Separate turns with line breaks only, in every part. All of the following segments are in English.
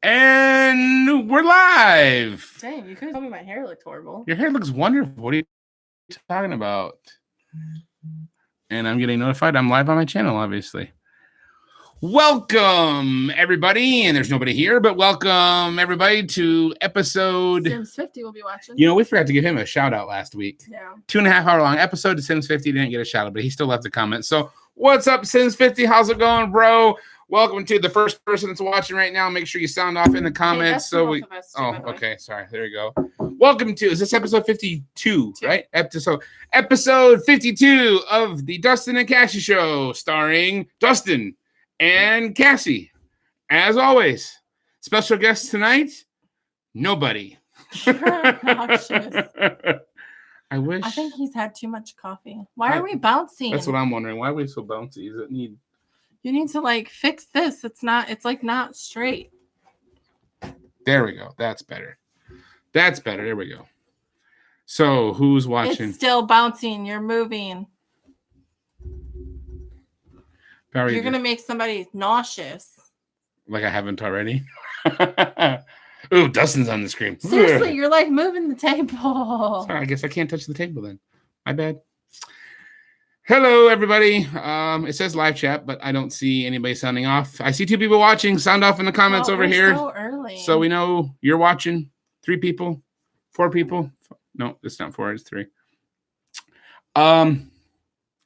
And we're live.
Dang, you couldn't tell me my hair looked horrible.
Your hair looks wonderful. What are you talking about? And I'm getting notified I'm live on my channel, obviously. Welcome, everybody. And there's nobody here, but welcome, everybody, to episode...
Sims 50 will be watching.
You know, we forgot to give him a shout-out last week.
Yeah.
2.5 hour long episode to Sims 50. Didn't get a shout-out, but he still left a comment. So, what's up, Sims 50? How's it going, bro? Welcome to the first person that's watching right now. Make sure you sound off in the comments. Okay. Sorry. There you go. Welcome to, is this episode 52, right? Episode 52 of the Dustin and Cassie show, starring Dustin and Cassie. As always, special guest tonight, nobody.
Obnoxious.
I wish.
I think he's had too much coffee. Why are we bouncing?
That's what I'm wondering. Why are we so bouncy? Does it need...
You need to fix this. It's not straight.
There we go. That's better. There we go. So who's watching?
It's still bouncing. You're moving. You're going to make somebody nauseous.
Like I haven't already. Ooh, Dustin's on the screen.
Seriously, you're moving the table.
Sorry, I guess I can't touch the table then. My bad. Hello, everybody. It says live chat, but I don't see anybody sounding off. I see 2 people watching. Sound off in the comments over here.
So early.
So we know you're watching. 3 people, 4 people. No, it's not 4. It's 3.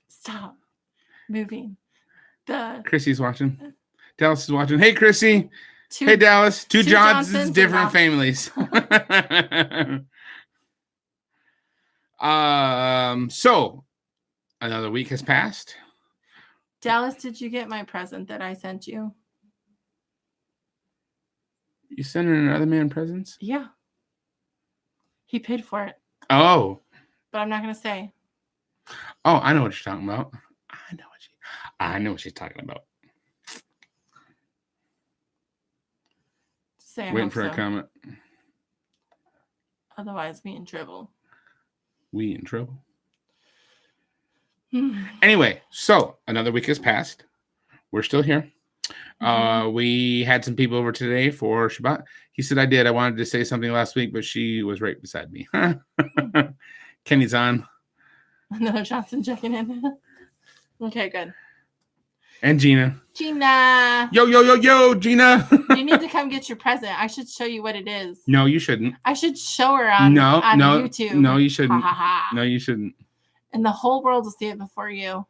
Stop moving.
Chrissy's watching. Dallas is watching. Hey, Chrissy.
2,
hey, Dallas. 2
Johnsons,
different families. So. Another week has passed.
Dallas, did you get my present that I sent you?
You sent another man presents?
Yeah. He paid for it.
Oh.
But I'm not going to say.
Oh, I know what you're talking about. I know what she's talking about. Waiting for a comment.
Otherwise, we in trouble.
We in trouble? Anyway, so another week has passed. We're still here. We had some people over today for Shabbat. He said I did. I wanted to say something last week, but she was right beside me. Kenny's on.
Another Johnson checking in. Okay, good.
And Gina. Yo, Gina.
You need to come get your present. I should show you what it is.
No, you shouldn't.
I should show her on YouTube.
No, you shouldn't. No, you shouldn't.
And the whole world will see it before you.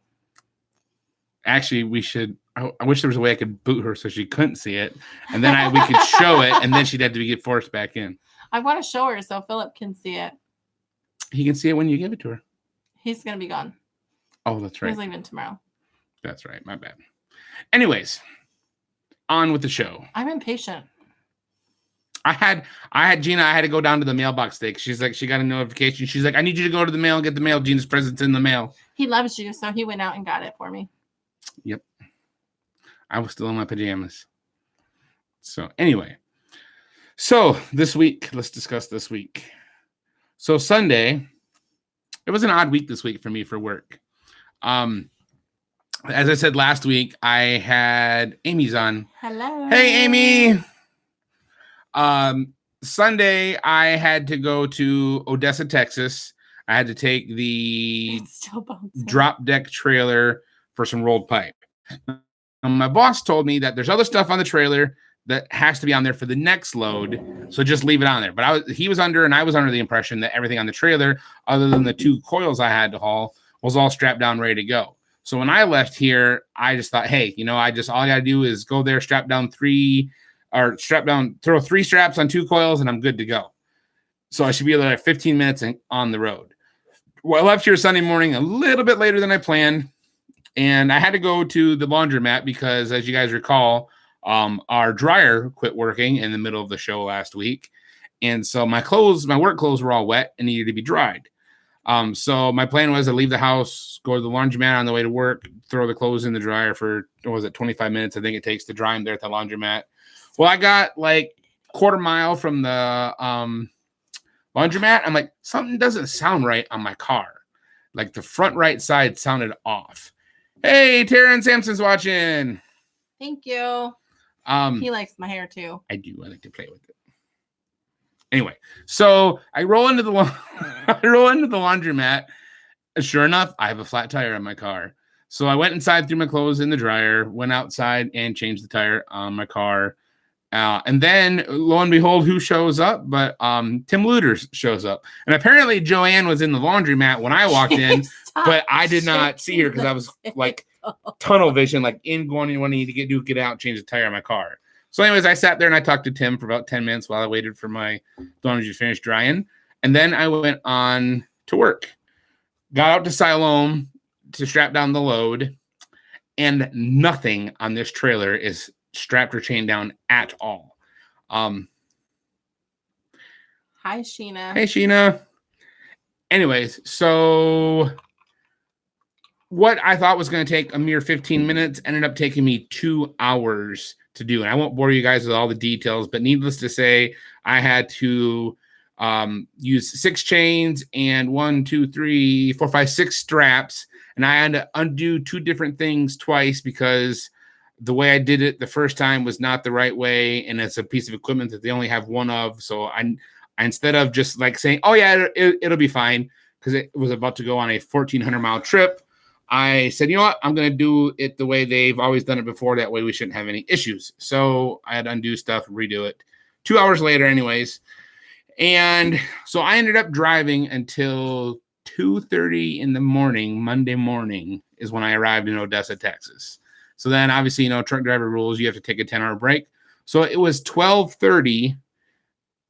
Actually, we should. I wish there was a way I could boot her so she couldn't see it, and then we could show it, and then she'd have to get forced back in.
I want to show her so Philip can see it.
He can see it when you give it to her.
He's gonna be gone.
Oh, that's right.
He's leaving tomorrow.
That's right. My bad. Anyways, on with the show.
I'm impatient.
I had Gina. I had to go down to the mailbox today. She's like, she got a notification. She's like, I need you to go to the mail and get the mail. Gina's present's in the mail.
He loves you, so he went out and got it for me.
Yep. I was still in my pajamas. So anyway, this week, let's discuss this week. So Sunday, it was an odd week this week for me for work. As I said last week, I had Amy's on.
Hello.
Hey, Amy. Sunday, I had to go to Odessa, Texas. I had to take the drop deck trailer for some rolled pipe. My boss told me that there's other stuff on the trailer that has to be on there for the next load, so just leave it on there. But he was under, and I was under the impression that everything on the trailer, other than the 2 coils I had to haul, was all strapped down, ready to go. So when I left here, I just thought, hey, all I got to do is go there, throw 3 straps on 2 coils, and I'm good to go. So I should be there 15 minutes on the road. Well, I left here Sunday morning a little bit later than I planned, and I had to go to the laundromat because, as you guys recall, our dryer quit working in the middle of the show last week. And so my work clothes were all wet and needed to be dried. So my plan was to leave the house, go to the laundromat on the way to work, throw the clothes in the dryer for, 25 minutes? I think it takes to dry them there at the laundromat. Well, I got quarter mile from the laundromat. I'm like, something doesn't sound right on my car. Like the front right side sounded off. Hey, Taryn Sampson's watching.
Thank you. He likes my hair too.
I do. I like to play with it. Anyway, so I roll into the laundromat. Sure enough, I have a flat tire on my car. So I went inside, threw my clothes in the dryer, went outside and changed the tire on my car. And then lo and behold, who shows up? But Tim Looters shows up. And apparently Joanne was in the laundromat when I walked in, but I did not see her because I was like tunnel vision, like in going when I need to get out, change the tire on my car. So anyways, I sat there and I talked to Tim for about 10 minutes while I waited for my laundry to finish drying. And then I went on to work. Got out to Siloam to strap down the load, and nothing on this trailer is strapped or chained down at all.
Hi, Sheena.
Hey, Sheena. Anyways, so what I thought was going to take a mere 15 minutes ended up taking me 2 hours to do. And I won't bore you guys with all the details, but needless to say, I had to use 6 chains and 6 straps. And I had to undo 2 different things twice because the way I did it the first time was not the right way. And it's a piece of equipment that they only have one of. So I instead of just like saying, oh yeah, it'll be fine, because it was about to go on a 1,400-mile trip, I said, you know what, I'm going to do it the way they've always done it before. That way we shouldn't have any issues. So I had to undo stuff, redo it. 2 hours later anyways. And so I ended up driving until 2:30 in the morning, Monday morning is when I arrived in Odessa, Texas. So then obviously, truck driver rules, you have to take a 10-hour break. So it was 12:30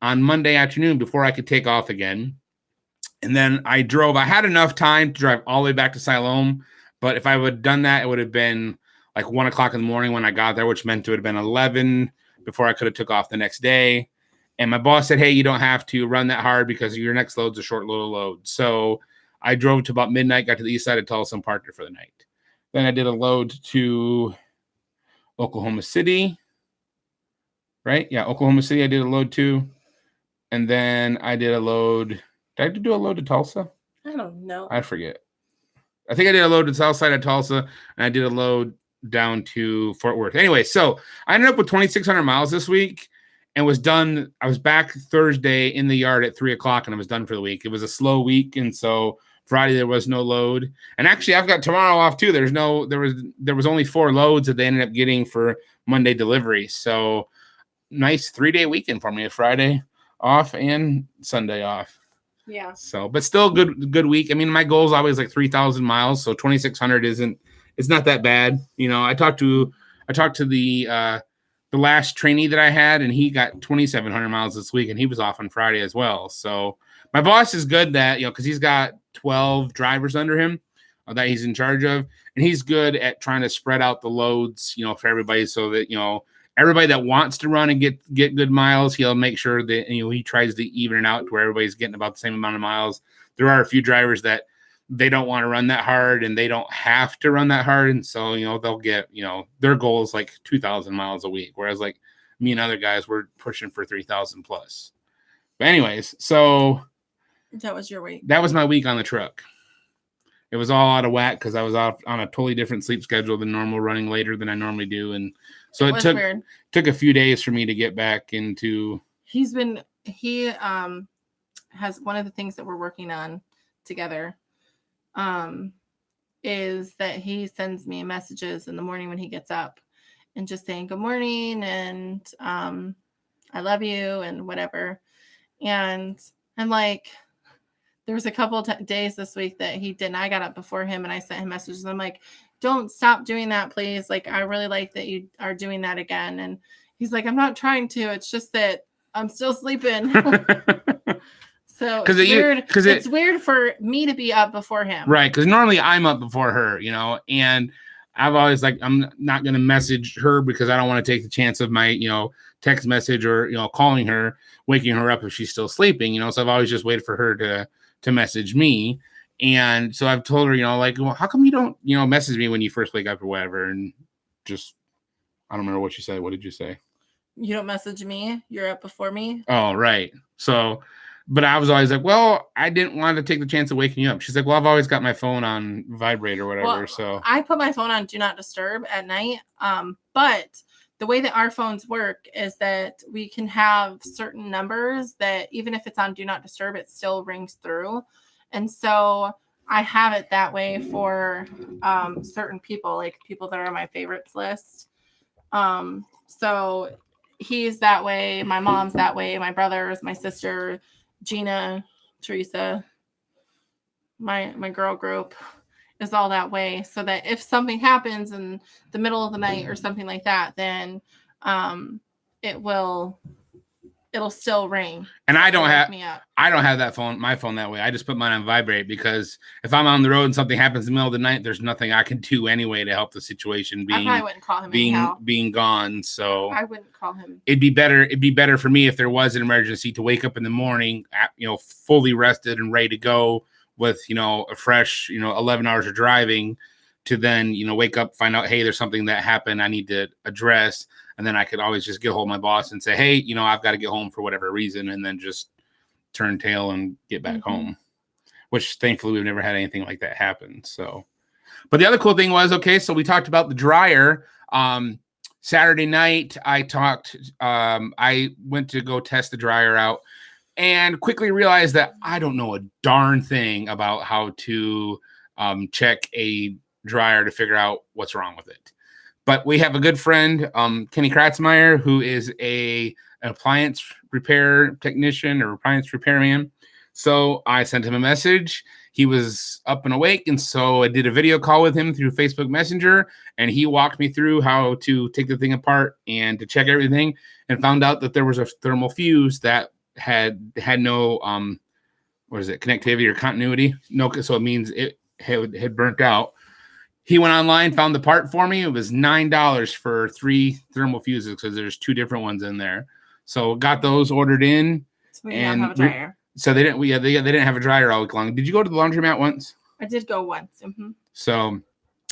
on Monday afternoon before I could take off again. And then I had enough time to drive all the way back to Siloam. But if I would have done that, it would have been like 1 o'clock in the morning when I got there, which meant it would have been 11 before I could have took off the next day. And my boss said, hey, you don't have to run that hard because your next load's a short little load. So I drove to about midnight, got to the east side of Tulsa and parked there for the night. Then I did a load to Oklahoma City. Right? Yeah, Oklahoma City I did a load to. And then I did a load. Did I do a load to Tulsa?
I don't know.
I forget. I think I did a load to the south side of Tulsa, and I did a load down to Fort Worth. Anyway, so I ended up with 2,600 miles this week and was done. I was back Thursday in the yard at 3 o'clock, and I was done for the week. It was a slow week, and so Friday there was no load. And actually, I've got tomorrow off too. There was only 4 loads that they ended up getting for Monday delivery. So nice 3-day weekend for me. A Friday off and Sunday off.
Yeah.
So, but still good week. I mean, my goal is always like 3,000 miles. So 2,600 it's not that bad. I talked to the last trainee that I had, and he got 2,700 miles this week, and he was off on Friday as well. So my boss is good that, because he's got 12 drivers under him that he's in charge of, and he's good at trying to spread out the loads, for everybody, so that, everybody that wants to run and get good miles, he'll make sure that, he tries to even it out to where everybody's getting about the same amount of miles. There are a few drivers that they don't want to run that hard and they don't have to run that hard. And so, they'll get, their goal is like 2,000 miles a week. Whereas like me and other guys, we're pushing for 3,000 plus. But anyways, so
that was your week.
That was my week on the truck. It was all out of whack because I was off on a totally different sleep schedule than normal, running later than I normally do. And so it took a few days for me to get back into.
He has one of the things that we're working on together is that he sends me messages in the morning when he gets up and just saying good morning and I love you and whatever. And I'm like, there was a couple days this week that he didn't. I got up before him and I sent him messages. I'm like, don't stop doing that, please. Like, I really like that you are doing that again. And he's like, I'm not trying to. It's just that I'm still sleeping. So it's weird. It's weird for me to be up before him.
Right. Because normally I'm up before her, and I've always I'm not going to message her because I don't want to take the chance of my, text message or, calling her, waking her up if she's still sleeping, So I've always just waited for her to message me. And so I've told her, well, how come you don't, message me when you first wake up or whatever? And just, I don't remember what you said. What did you say?
You don't message me. You're up before me.
Oh, right. So, but I was always like, well, I didn't want to take the chance of waking you up. She's like, well, I've always got my phone on vibrate or whatever.
Well,
so
I put my phone on do not disturb at night. But the way that our phones work is that we can have certain numbers that even if it's on Do Not Disturb, it still rings through. And so I have it that way for certain people, like people that are on my favorites list. So he's that way. My mom's that way. My brothers, my sister, Gina, Teresa, my girl group is all that way, so that if something happens in the middle of the night or something like that, then it'll still ring.
And I don't have my phone that way. I just put mine on vibrate, because if I'm on the road and something happens in the middle of the night, there's nothing I can do anyway to help the situation
I probably wouldn't call him
being gone. So
I wouldn't call him.
It'd be better for me if there was an emergency to wake up in the morning, fully rested and ready to go with, a fresh, 11 hours of driving, to then, wake up, find out, hey, there's something that happened I need to address. And then I could always just get hold of my boss and say, hey, I've got to get home for whatever reason, and then just turn tail and get back home, which thankfully we've never had anything like that happen. So, but the other cool thing was, okay, so we talked about the dryer. Saturday night, I went to go test the dryer out and quickly realized that I don't know a darn thing about how to check a dryer to figure out what's wrong with it. But we have a good friend, Kenny Kratzmeyer, who is an appliance repair technician or appliance repairman. So I sent him a message. He was up and awake, and so I did a video call with him through Facebook Messenger, and he walked me through how to take the thing apart and to check everything, and found out that there was a thermal fuse that had no connectivity or continuity. No, so it means it had burnt out. He went online, found the part for me. It was $9 for 3 thermal fuses, because there's 2 different ones in there. So got those ordered in.
So we don't have a dryer.
So they didn't have a dryer all week long. Did you go to the laundromat once?
I did go once.
So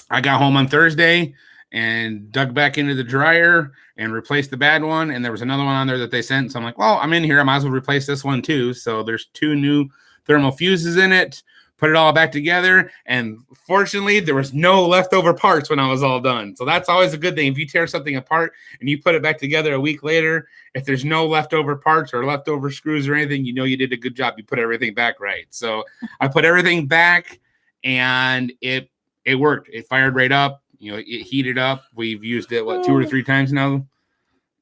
I got home on Thursday and dug back into the dryer and replaced the bad one. And there was another one on there that they sent. So I'm like, well, I'm in here, I might as well replace this one too. So there's 2 new thermal fuses in it. Put it all back together, and fortunately, there was no leftover parts when I was all done. So that's always a good thing. If you tear something apart and you put it back together a week later, if there's no leftover parts or leftover screws or anything, you did a good job. You put everything back right. So I put everything back, and it worked. It fired right up. It heated up. We've used it 2 or 3 times now,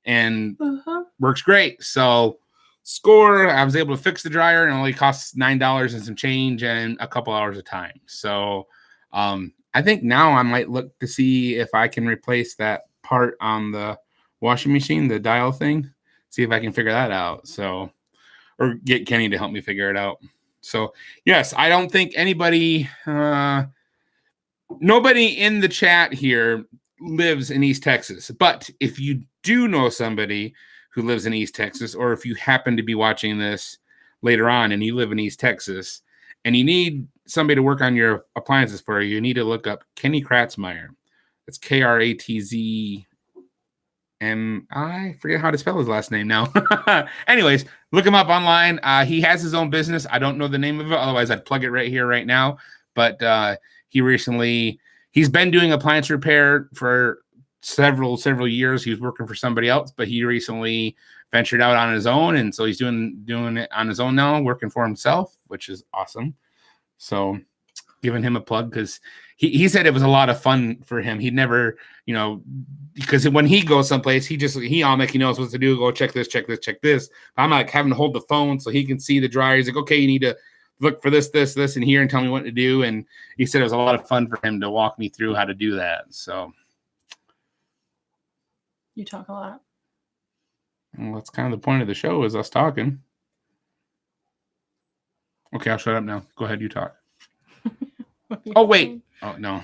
and works great. So score, I was able to fix the dryer, and it only costs $9 and some change and a couple hours of time. So I think now I might look to see if I can replace that part on the washing machine, the dial thing, see if I can figure that out. So, or get Kenny to help me figure it out. So yes, I don't think nobody in the chat here lives in East Texas, but if you do know somebody who lives in East Texas, or if you happen to be watching this later on and you live in East Texas and you need somebody to work on your appliances for you, you need to look up Kenny Kratzmeyer. It's Kratzm. I forget how to spell his last name now. Anyways, look him up online. He has his own business. I don't know the name of it. Otherwise, I'd plug it right here, right now. But he's been doing appliance repair for several years. He was working for somebody else, but he recently ventured out on his own, and so he's doing it on his own now, working for himself, which is awesome. So giving him a plug, because he said it was a lot of fun for him. He'd never, because when he goes someplace, he knows what to do. Go check this. But I'm like having to hold the phone so he can see the dryer. He's like, okay, you need to look for this, and here, and tell me what to do. And he said it was a lot of fun for him to walk me through how to do that. So
you talk a lot.
Well, that's kind of the point of the show, is us talking. Okay, I'll shut up now. Go ahead, you talk. Oh, wait. Oh, no.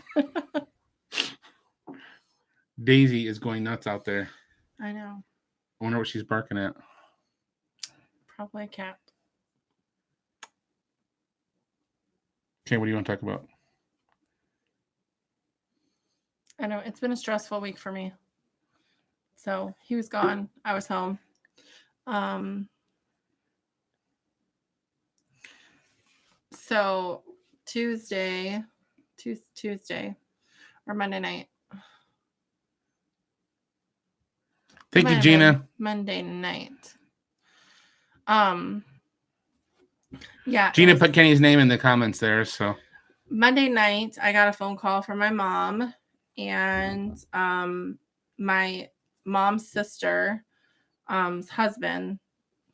Daisy is going nuts out there.
I know.
I wonder what she's barking at.
Probably a cat.
Okay, what do you want to talk about?
I know. It's been a stressful week for me. So he was gone. I was home. So Tuesday or Monday night.
Thank you, Gina.
Monday night. Yeah.
Gina put Kenny's name in the comments there. So
Monday night, I got a phone call from my mom, and my mom's sister, husband,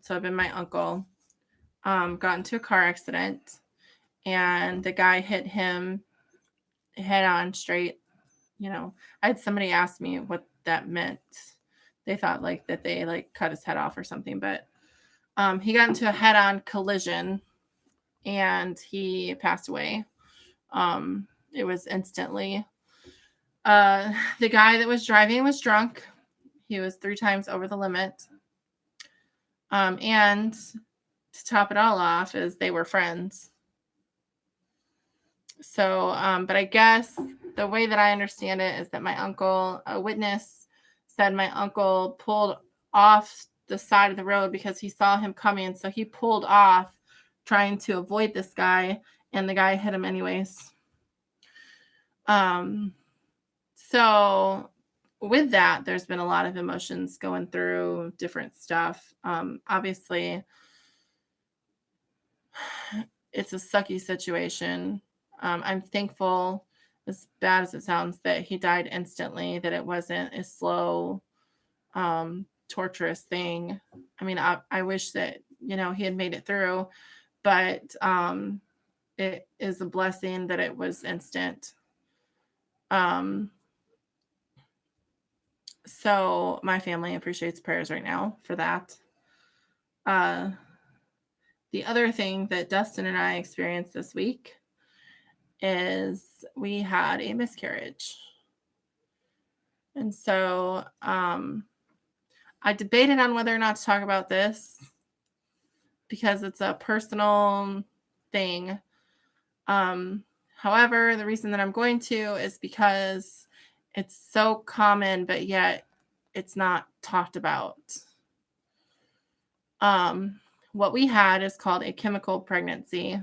so I've been my uncle, got into a car accident, and the guy hit him head on straight. You know, I had somebody ask me what that meant. They thought like that they like cut his head off or something, but he got into a head-on collision and he passed away. It was instantly. The guy that was driving was drunk. He was 3 times over the limit. And to top it all off is they were friends. So, but I guess the way that I understand it is that my uncle, a witness said my uncle pulled off the side of the road because he saw him coming. So he pulled off trying to avoid this guy, and the guy hit him anyways. So with that, there's been a lot of emotions going through different stuff. Obviously, it's a sucky situation. I'm thankful, as bad as it sounds, that he died instantly, that it wasn't a slow, torturous thing. I mean, I wish that, you know, he had made it through, but it is a blessing that it was instant. So my family appreciates prayers right now for that. The other thing that Dustin and I experienced this week is we had a miscarriage. And so I debated on whether or not to talk about this because it's a personal thing. However, the reason that I'm going to is because it's so common, but yet it's not talked about. What we had is called a chemical pregnancy.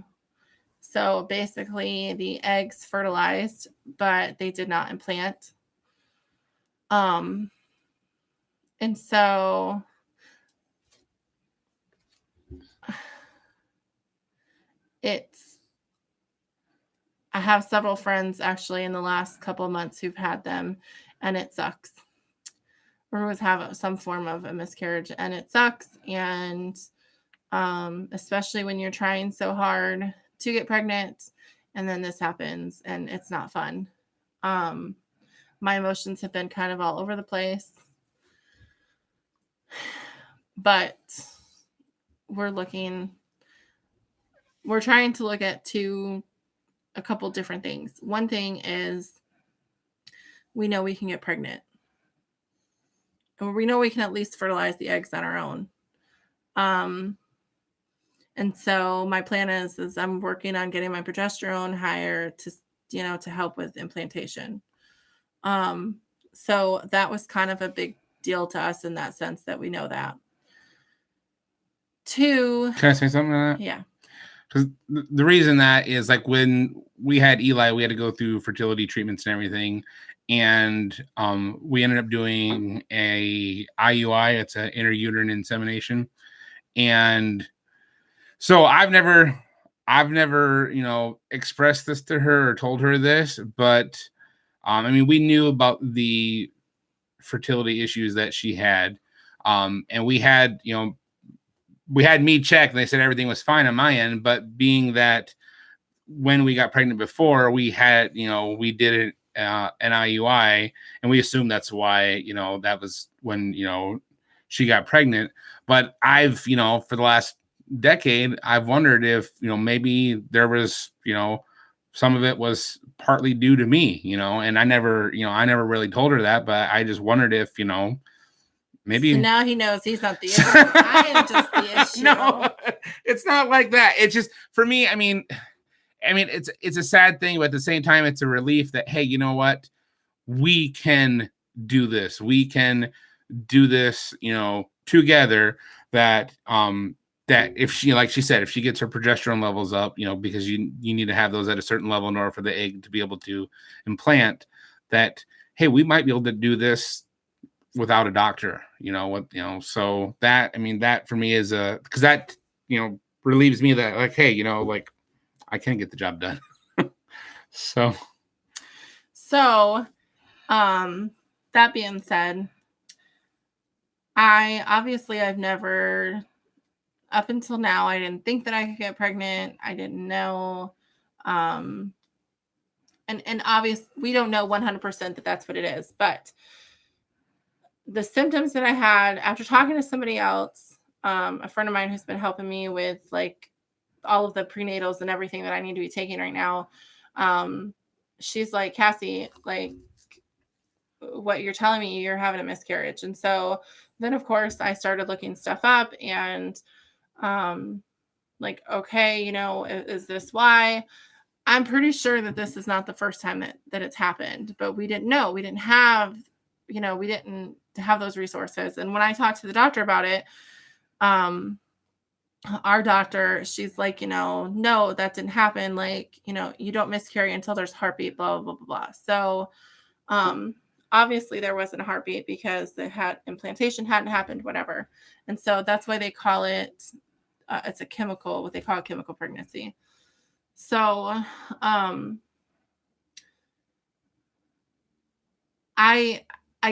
So basically the eggs fertilized, but they did not implant. And so I have several friends actually in the last couple of months who've had them, and it sucks. Or who have some form of a miscarriage, and it sucks. And especially when you're trying so hard to get pregnant, and then this happens, and it's not fun. My emotions have been kind of all over the place, but we're trying to look at a couple different things. One thing is we know we can get pregnant, or we know we can at least fertilize the eggs on our own. And so my plan is I'm working on getting my progesterone higher to help with implantation. So that was kind of a big deal to us in that sense that we know that. 2.
Can I say something to that?
Yeah.
Because the reason that is, like, when we had Eli, we had to go through fertility treatments and everything. And we ended up doing a IUI. It's an intrauterine insemination. And so I've never, expressed this to her or told her this, but I mean, we knew about the fertility issues that she had. And we had me check, and they said everything was fine on my end, but being that when we got pregnant before, we had, we did an IUI, and we assumed that's why, that was when, she got pregnant. But I've, for the last decade, I've wondered if, maybe there was, some of it was partly due to me, and I never really told her that, but I just wondered if, maybe.
So now he knows he's not the issue. I am just the issue.
No, it's not like that. It's just, for me, I mean, it's a sad thing, but at the same time, it's a relief that, hey, you know what? We can do this. We can do this, together. That if she, like she said, if she gets her progesterone levels up, because you need to have those at a certain level in order for the egg to be able to implant, that, hey, we might be able to do this without a doctor, so that, I mean, that for me is because that, relieves me that, like, hey, like, I can get the job done. So,
that being said, I've never, up until now, I didn't think that I could get pregnant. I didn't know. And obviously we don't know 100% that that's what it is, but the symptoms that I had after talking to somebody else, a friend of mine who's been helping me with like all of the prenatals and everything that I need to be taking right now. She's like, Cassie, like, what you're telling me, you're having a miscarriage. And so then of course I started looking stuff up and, like, okay, is this why? I'm pretty sure that this is not the first time that it's happened, but we didn't know. We didn't have, we didn't have those resources. And when I talked to the doctor about it, our doctor, she's like, no, that didn't happen. Like, you don't miscarry until there's heartbeat, blah, blah, blah, blah. So, obviously there wasn't a heartbeat because the implantation hadn't happened, whatever. And so that's why they call it, it's what they call a chemical pregnancy. So, I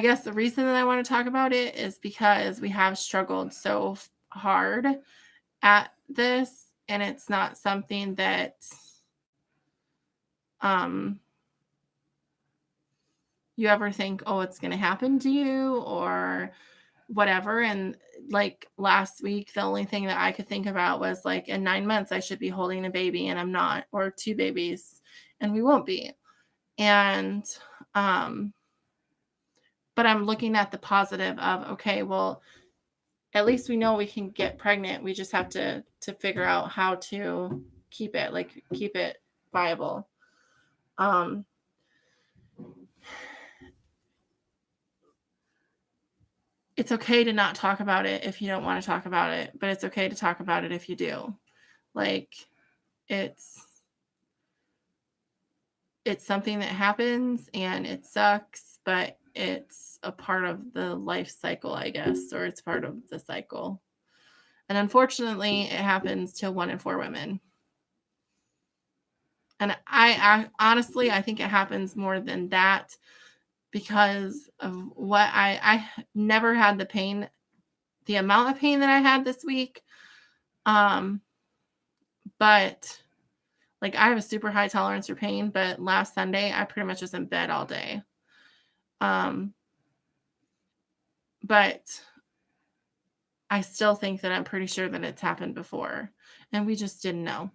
guess the reason that I want to talk about it is because we have struggled so hard at this, and it's not something that, you ever think, oh, it's going to happen to you or whatever. And like last week, the only thing that I could think about was like, in 9 months, I should be holding a baby and I'm not, or 2 babies and we won't be. And, but I'm looking at the positive of, okay, well, at least we know we can get pregnant. We just have to figure out how to keep it viable. It's okay to not talk about it if you don't want to talk about it, but it's okay to talk about it if you do. Like, it's something that happens and it sucks, but it's a part of the life cycle, I guess, or it's part of the cycle. And unfortunately, it happens to 1 in 4 women. And I honestly, I think it happens more than that because of what I never had the pain, the amount of pain that I had this week. But like, I have a super high tolerance for pain, but last Sunday I pretty much was in bed all day. But I still think that I'm pretty sure that it's happened before and we just didn't know.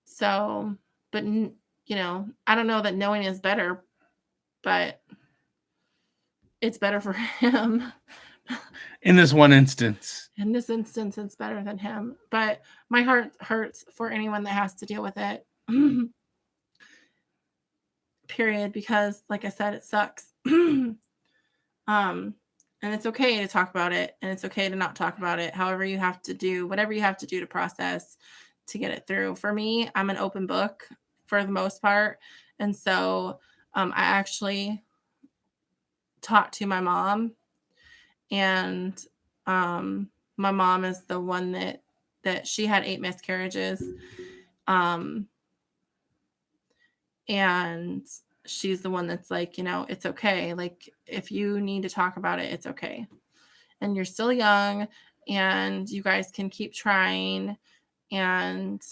So, but I don't know that knowing is better, but it's better for him.
In this one instance.
In this instance, it's better than him. But my heart hurts for anyone that has to deal with it. Period. Because like I said, it sucks. And it's okay to talk about it. And it's okay to not talk about it. However you have to do, whatever you have to do to process to get it through. For me, I'm an open book for the most part. And so I actually talked to my mom, and my mom is the one that she had 8 miscarriages. And she's the one that's like, it's okay. Like, if you need to talk about it, it's okay. And you're still young and you guys can keep trying. And,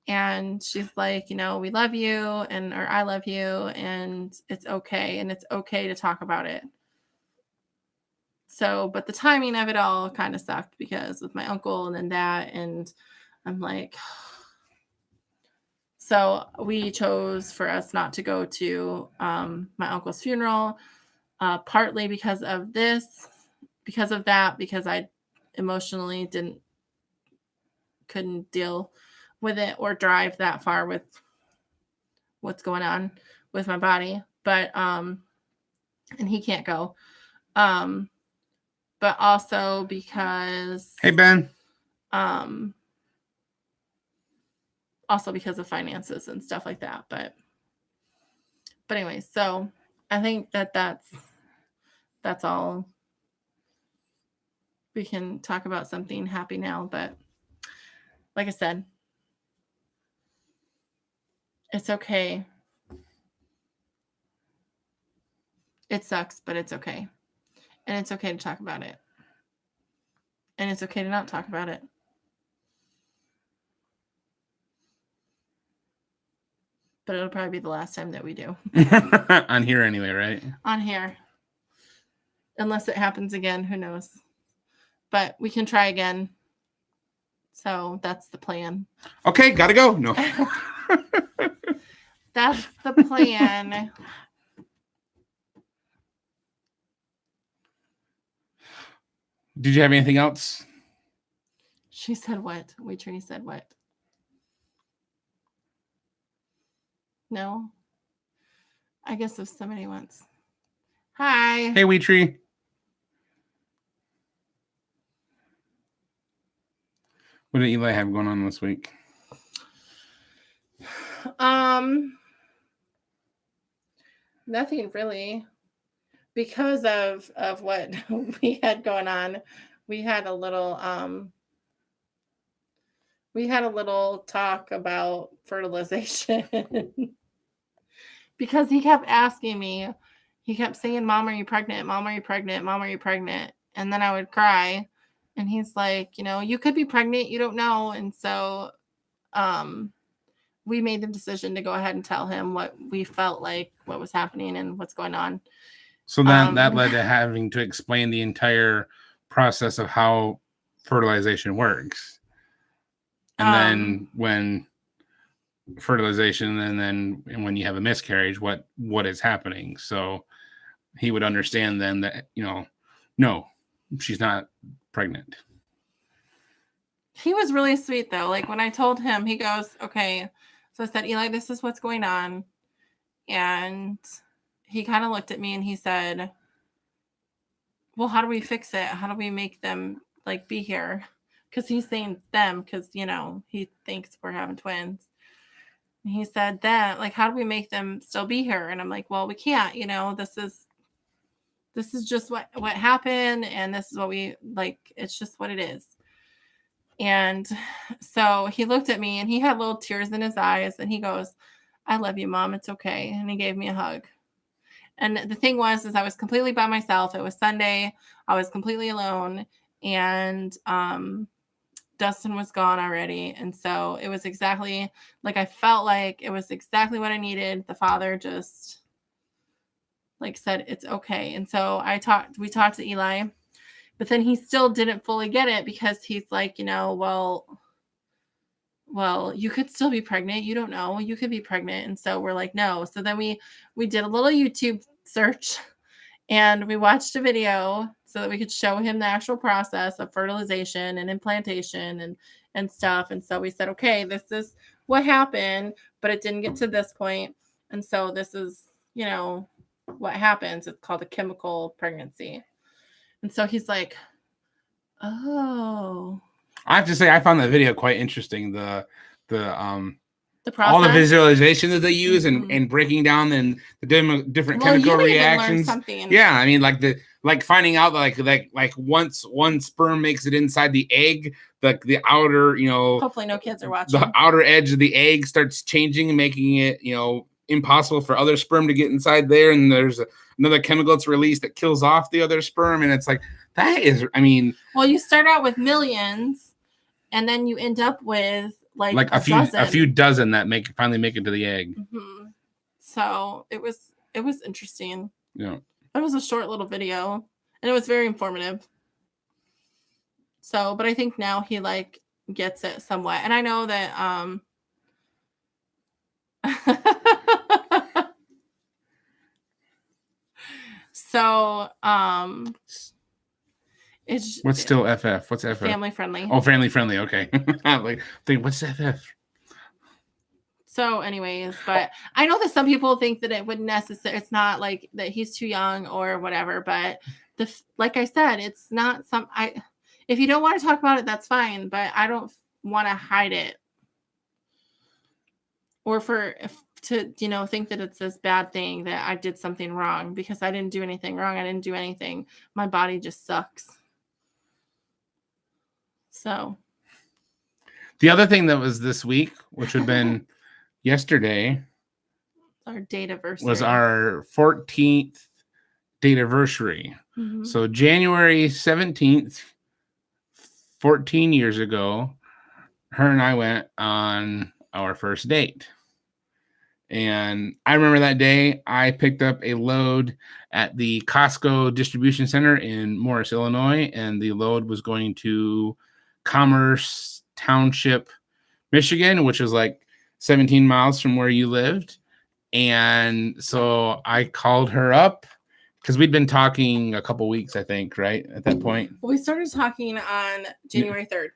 and she's like, we love you, or I love you, and it's okay. And it's okay to talk about it. So, but the timing of it all kind of sucked because with my uncle and then that, and I'm like, so we chose for us not to go to my uncle's funeral, partly because of this, because of that, because I emotionally couldn't deal with it or drive that far with what's going on with my body. But and he can't go. But also because,
hey Ben,
also because of finances and stuff like that. But anyway, so I think that's all. We can talk about something happy now, but like I said, it's okay. It sucks, but it's okay. And it's okay to talk about it. And it's okay to not talk about it. But it'll probably be the last time that we do.
On here anyway, right?
On here. Unless it happens again, who knows? But we can try again. So that's the plan.
Okay, gotta go. No.
That's the plan.
Did you have anything else?
She said what? Waitress said what? No? I guess if somebody wants. Hi.
Hey, Wheatree. What did Eli have going on this week?
Nothing really. Because of what we had going on, we had a little talk about fertilization. Because he kept asking me, he kept saying, Mom, are you pregnant? Mom, are you pregnant? Mom, are you pregnant? And then I would cry. And he's like, you could be pregnant. You don't know. And so we made the decision to go ahead and tell him what we felt like, what was happening and what's going on.
So that led to having to explain the entire process of how fertilization works. And then when fertilization and when you have a miscarriage, what is happening. So he would understand then that, no, she's not pregnant.
He was really sweet though. Like when I told him, he goes, okay. So I said, Eli, this is what's going on. And he kind of looked at me and he said, well, how do we fix it? How do we make them like be here? Because he's saying them because, he thinks we're having twins. And he said that, like, how do we make them still be here? And I'm like, well, we can't, this is just what happened. And this is what we like. It's just what it is. And so he looked at me and he had little tears in his eyes and he goes, I love you, Mom. It's okay. And he gave me a hug. And the thing was, is I was completely by myself. It was Sunday. I was completely alone. And Dustin was gone already. And so it was exactly like, I felt like it was exactly what I needed. The father just like said, it's okay. And so we talked to Eli, but then he still didn't fully get it because he's like, well, you could still be pregnant. You don't know. You could be pregnant. And so we're like, no. So then we did a little YouTube search and we watched a video so that we could show him the actual process of fertilization and implantation and stuff. And so we said, okay, this is what happened, but it didn't get to this point. And so this is, what happens. It's called a chemical pregnancy. And so he's like, oh.
I have to say, I found that video quite interesting. The process, all the visualization that they use and breaking down and the different chemical reactions. Yeah, I mean, like finding out like once one sperm makes it inside the egg, the outer,
hopefully no kids are watching.
The outer edge of the egg starts changing and making it, impossible for other sperm to get inside there. And there's another chemical that's released that kills off the other sperm. And it's like, that is, I mean.
Well, you start out with millions and then you end up with like
a few dozen that finally make it to the egg.
Mm-hmm. So it was interesting.
Yeah.
It was a short little video and it was very informative. So, but I think now he like gets it somewhat. And I know that, so,
what's still FF? What's FF?
Family friendly.
Oh, family friendly. Okay. What's FF?
So anyways, but I know that some people think that it wouldn't necessarily, it's not like that he's too young or whatever, but like I said, it's not if you don't want to talk about it, that's fine, but I don't want to hide it or for to, think that it's this bad thing that I did something wrong, because I didn't do anything wrong. I didn't do anything. My body just sucks. So.
The other thing that was this week, which would have been yesterday,
our date anniversary,
was our 14th date anniversary.
Mm-hmm.
So January 17th, 14 years ago, her and I went on our first date. And I remember that day I picked up a load at the Costco distribution center in Morris, Illinois, and the load was going to Commerce Township, Michigan, which is like 17 miles from where you lived. And so I called her up because we'd been talking a couple weeks, I think, right? At that point.
We started talking on January 3rd.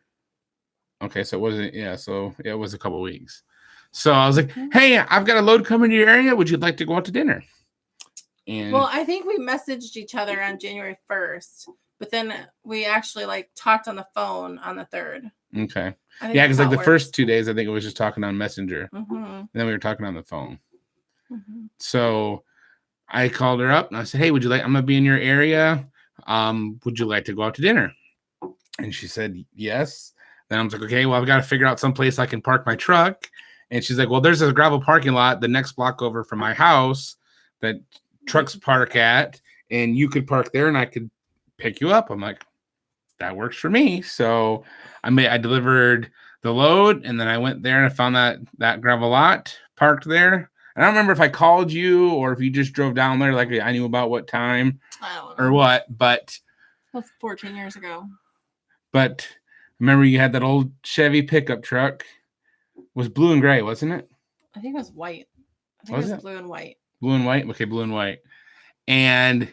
Okay, so it wasn't, so it was a couple weeks. So I was like, hey, I've got a load coming to your area. Would you like to go out to dinner? And
well, I think we messaged each other on January 1st, but then we actually talked on the phone on the 3rd.
Okay. Yeah, because the first 2 days, I think it was just talking on Messenger. Mm-hmm. And then we were talking on the phone. Mm-hmm. So I called her up and I said, hey, I'm going to be in your area. Would you like to go out to dinner? And she said, yes. Then I was like, okay, well, I've got to figure out some place I can park my truck. And she's like, well, there's a gravel parking lot the next block over from my house that trucks park at, and you could park there and I could pick you up. I'm like, that works for me. So I delivered the load, and then I went there and I found that gravel lot parked there. I don't remember if I called you or if you just drove down there like I knew about what time or what, but
that's 14 years ago.
But remember you had that old Chevy pickup truck. It was blue and gray, wasn't it?
I think it was white. I think it was blue and white.
Blue and white? Okay, blue and white. And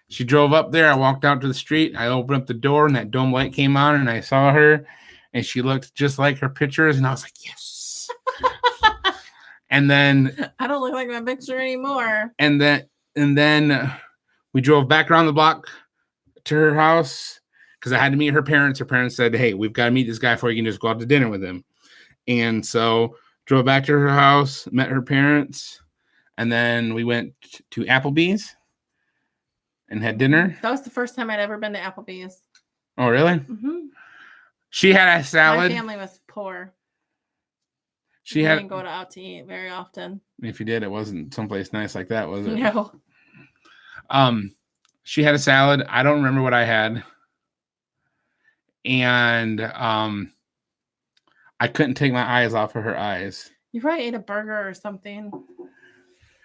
she drove up there. I walked out to the street. I opened up the door, and that dome light came on, and I saw her, and she looked just like her pictures, and I was like, yes. And then
I don't look like my picture anymore.
And then we drove back around the block to her house because I had to meet her parents. Her parents said, hey, we've got to meet this guy before you can just go out to dinner with him. And so drove back to her house, met her parents, and then we went to Applebee's and had dinner.
That was the first time I'd ever been to Applebee's.
Oh, really?
Mm-hmm.
She had a salad.
My family was poor. We didn't go out to eat very often.
If you did, it wasn't someplace nice like that, was it?
No.
She had a salad. I don't remember what I had. And I couldn't take my eyes off of her eyes.
You probably ate a burger or something.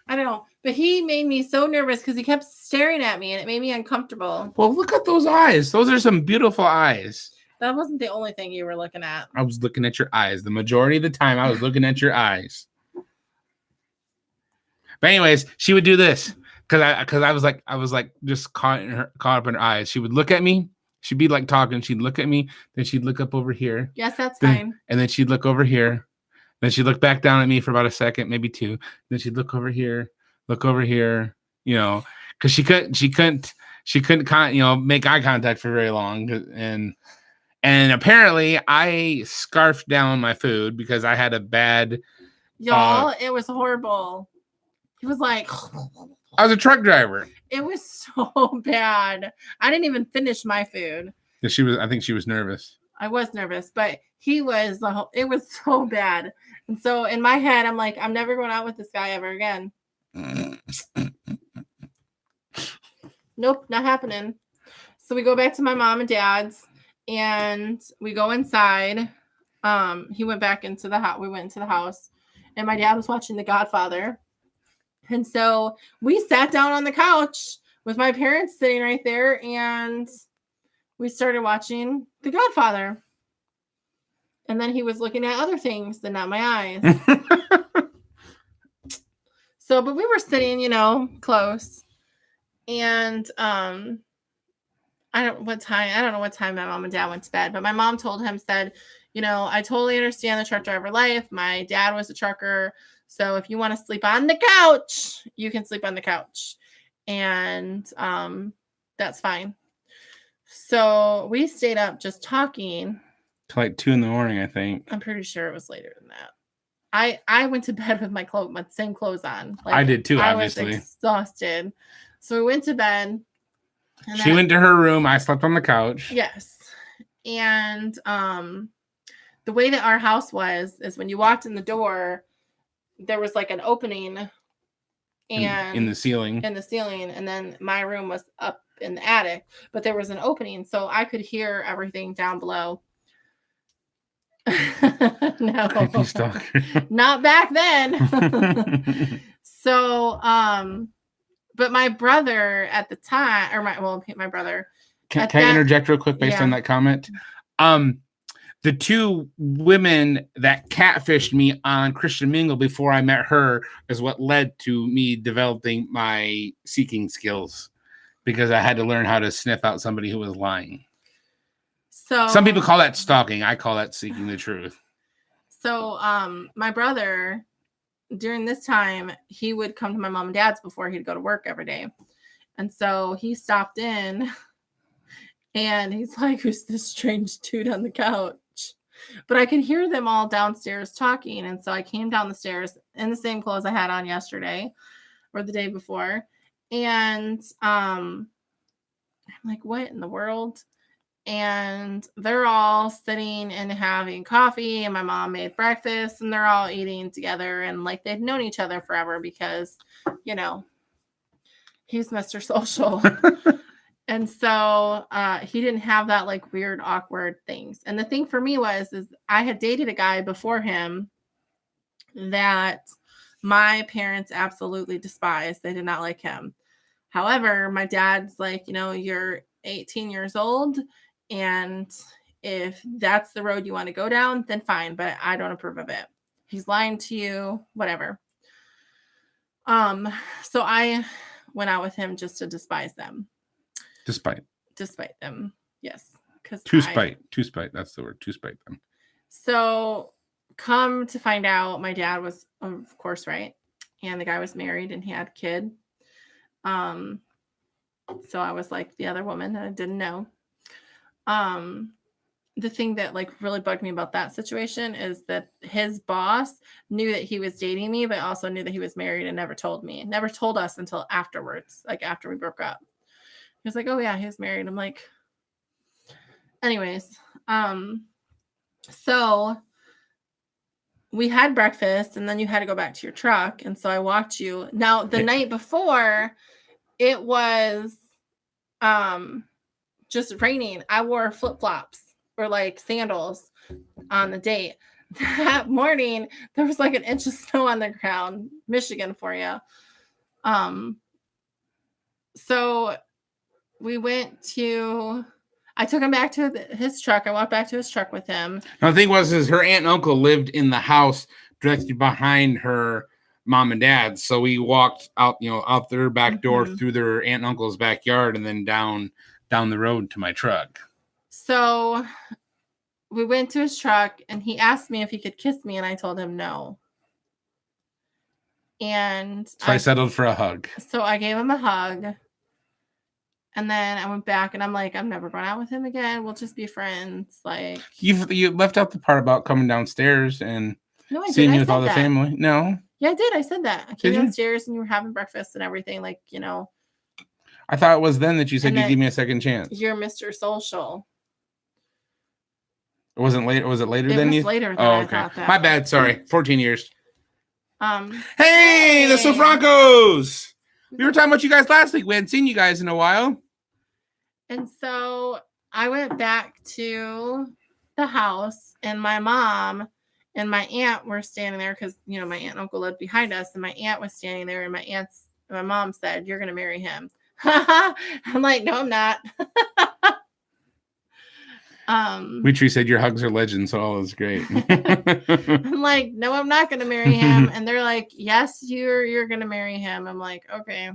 I don't know. But he made me so nervous because he kept staring at me and it made me uncomfortable.
Well, look at those eyes. Those are some beautiful eyes.
That wasn't the only thing you were looking at.
I was looking at your eyes. The majority of the time, I was looking at your eyes. But anyways, she would do this because I was like just caught up in her eyes. She would look at me. She'd be like talking. She'd look at me. Then she'd look up over here.
Yes, that's fine.
And then she'd look over here. Then she'd look back down at me for about a second, maybe two. Then she'd look over here, because she couldn't make eye contact for very long. And apparently I scarfed down my food because I had a bad.
Y'all, it was horrible. He was like,
I was a truck driver.
It was so bad. I didn't even finish my food.
I think she was nervous.
I was nervous, but it was so bad. And so in my head, I'm like, I'm never going out with this guy ever again. Nope, not happening. So we go back to my mom and dad's and we go inside. He went back into the house. We went into the house and my dad was watching The Godfather. And so we sat down on the couch with my parents sitting right there and we started watching The Godfather. And then he was looking at other things and not my eyes. But we were sitting, close. And I don't know what time my mom and dad went to bed, but my mom said, I totally understand the truck driver life. My dad was a trucker. So if you want to sleep on the couch, you can sleep on the couch. And that's fine. So we stayed up just talking.
Till like 2 a.m, I think.
I'm pretty sure it was later than that. I went to bed with my same clothes on.
I did too, obviously.
I was exhausted. So we went to bed.
And she went to her room. I slept on the couch.
Yes. And the way that our house was is when you walked in the door, there was like an opening and
in the ceiling.
And then my room was up in the attic, but there was an opening, so I could hear everything down below. No,
creepy stalker.
Not back then. So, but my brother at the time, or my brother.
Can I interject real quick based on that comment? The two women that catfished me on Christian Mingle before I met her is what led to me developing my seeking skills, because I had to learn how to sniff out somebody who was lying. So some people call that stalking. I call that seeking the truth.
So my brother, during this time, he would come to my mom and dad's before he'd go to work every day. And so he stopped in and he's like, who's this strange dude on the couch? But I could hear them all downstairs talking. And so I came down the stairs in the same clothes I had on yesterday or the day before. And I'm like, what in the world? And they're all sitting and having coffee, and my mom made breakfast, and they're all eating together, and like they'd known each other forever because, you know, he's Mr. Social. And so he didn't have that like weird, awkward things. And the thing for me is I had dated a guy before him that my parents absolutely despised. They did not like him. However, my dad's like, you know, you're 18 years old, and if that's the road you want to go down, then fine, but I don't approve of it. He's lying to you, whatever. So I went out with him just to despise them. Despite them, yes. To spite.
That's the word. To spite them.
So come to find out, my dad was, of course, right. And the guy was married and he had a kid. So I was like the other woman that I didn't know. The thing that like really bugged me about that situation is that his boss knew that he was dating me, but also knew that he was married and never told me. Never told us until afterwards, like after we broke up. He was like, oh yeah, he was married. I'm like, anyways, so we had breakfast and then you had to go back to your truck. And so I walked you. Now the night before, it was just raining. I wore flip-flops or like sandals on the date. That morning, there was like an inch of snow on the ground. Michigan for you. So we went to, I took him back to his truck. I walked back to his truck with him.
Now, the thing was, her aunt and uncle lived in the house directly behind her mom and dad. So we walked out, out their back door through their aunt and uncle's backyard and then down the road to my truck.
So we went to his truck and he asked me if he could kiss me. And I told him no. And
so I settled for a hug.
So I gave him a hug. And then I went back and I'm like, I'm never going out with him again. We'll just be friends. Like
you left out the part about coming downstairs and seeing you with all the family. No.
Yeah, I did. I said that. I came downstairs and you were having breakfast and everything. Like,
I thought it was then that you said you'd give me a second chance.
You're Mr. Social.
It wasn't later. Was it later than you?
It was later than I thought that.
My bad. Sorry. 14 years. Hey, the Sofrancos. We were talking about you guys last week. We hadn't seen you guys in a while.
And so I went back to the house and my mom and my aunt were standing there because, my aunt and uncle lived behind us. And my aunt was standing there and my mom said, you're going to marry him. I'm like, no, I'm not.
Wheatree said your hugs are legends, so all is great.
I'm like, no, I'm not going to marry him. And they're like, yes, you're going to marry him. I'm like, okay.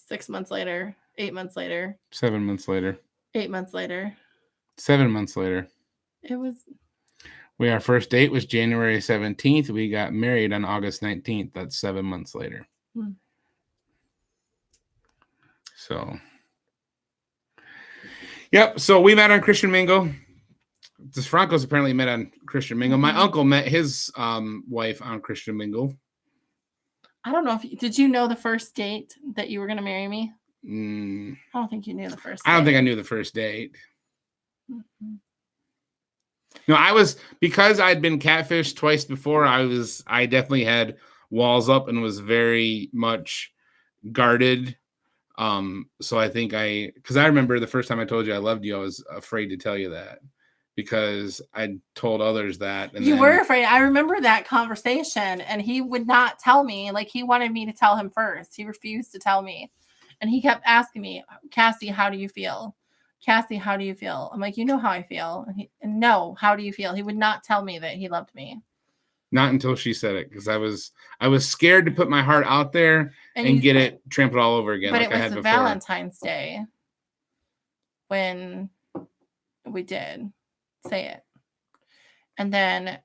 6 months later, 8 months later,
7 months later,
8 months later,
7 months later. Our first date was January 17th. We got married on August 19th. That's 7 months later. So, yep. So we met on Christian Mingle. Francos apparently met on Christian Mingle. My uncle met his wife on Christian Mingle.
I don't know did you know the first date that you were going to marry me?
I
don't think you knew the first
date. I don't think I knew the first date.
Mm-hmm.
No, because I'd been catfished twice before, I definitely had walls up and was very much guarded. So I think because I remember the first time I told you I loved you, I was afraid to tell you that because I told others that. And
you were afraid. I remember that conversation, and he would not tell me. Like, he wanted me to tell him first. He refused to tell me. And he kept asking me, Cassie, how do you feel? Cassie, how do you feel? I'm like, you know how I feel. And no, how do you feel? He would not tell me that he loved me.
Not until she said it, because I was scared to put my heart out there and get it trampled all over again.
But
like
it was
I had
the
before.
Valentine's Day when we did say it. And then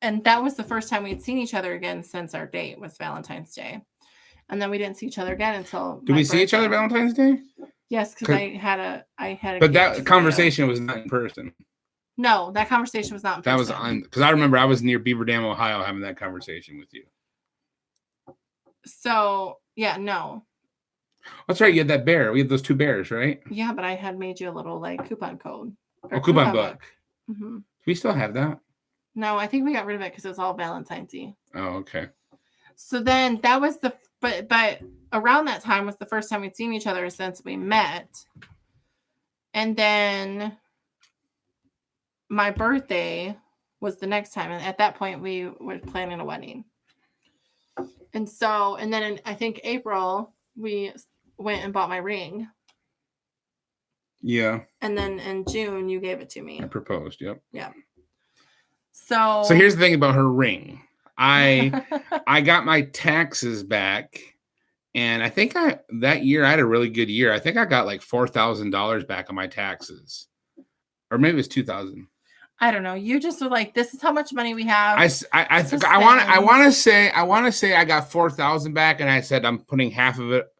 that was the first time we'd seen each other again since our date was Valentine's Day. And then we didn't see each other again until
Did we see each other Valentine's Day?
Yes, because I had a
But that conversation was not in person.
No, that conversation was not in person.
That was on, because I remember I was near Beaver Dam, Ohio, having that conversation with you.
So yeah, no.
That's right. You had that bear. We had those 2 bears, right?
Yeah, but I had made you a little like coupon code.
Coupon book.
Mm-hmm.
We still have that?
No, I think we got rid of it because it was all Valentine's-y.
Oh, okay.
So then that was but around that time was the first time we'd seen each other since we met. And then my birthday was the next time. And at that point we were planning a wedding. And then in, I think April, we went and bought my ring.
Yeah.
And then in June, you gave it to me.
I proposed. Yep.
Yeah. So
here's the thing about her ring. I got my taxes back, and I think that year I had a really good year. I think I got like $4,000 back on my taxes, or maybe it was $2,000.
I don't know. You just were like, "This is how much money we have."
I want to say I got $4,000 back, and I said I'm putting half of it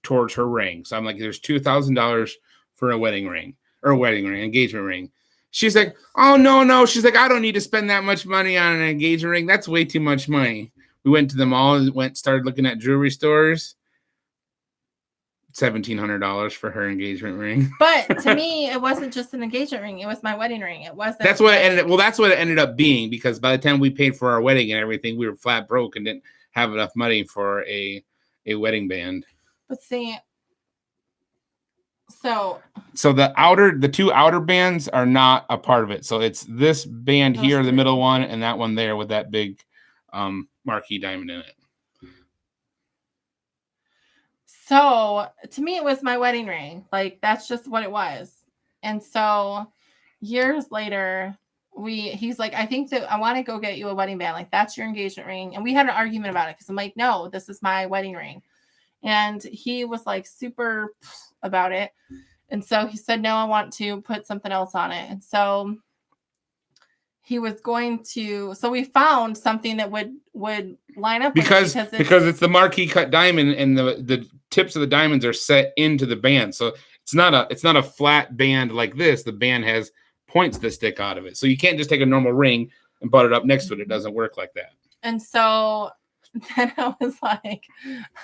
towards her ring. So I'm like, there's $2,000 for a wedding ring, engagement ring. She's like, oh, no. She's like, I don't need to spend that much money on an engagement ring. That's way too much money. We went to the mall, started looking at jewelry stores. $1,700 for her engagement ring.
But to me, it wasn't just an engagement ring. It was my wedding ring. It wasn't.
That's what it ended up being, because by the time we paid for our wedding and everything, we were flat broke and didn't have enough money for a wedding band.
But see, so
the 2 outer bands are not a part of it. So it's this band here, the middle one, and that one there with that big marquee diamond in it.
So to me, it was my wedding ring. Like, that's just what it was. And so years later, he's like, I think that I want to go get you a wedding band. Like, that's your engagement ring. And we had an argument about it because I'm like, no, this is my wedding ring. And he was like super about it. And so he said, no, I want to put something else on it. And so he was going to, so we found something that would line up
because it's the marquee cut diamond, and the tips of the diamonds are set into the band. So it's not a flat band like this. The band has points that stick out of it. So you can't just take a normal ring and butt it up next to it. It doesn't work like that.
And so then I was like,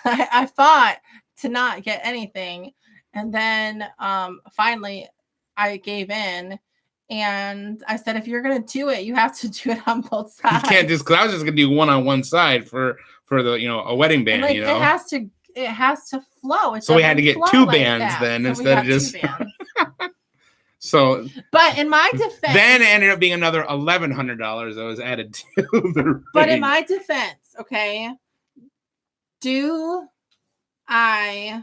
I fought to not get anything. And then finally I gave in, and I said, if you're going to do it, you have to do it on both sides. You can't
just, because I was just going to do one on one side for the, a wedding band,
like, it has to flow.
So we had to get 2 bands then, instead of just. So,
but in my defense,
then it ended up being another $1,100 that was added to the ring.
But in my defense, okay, do I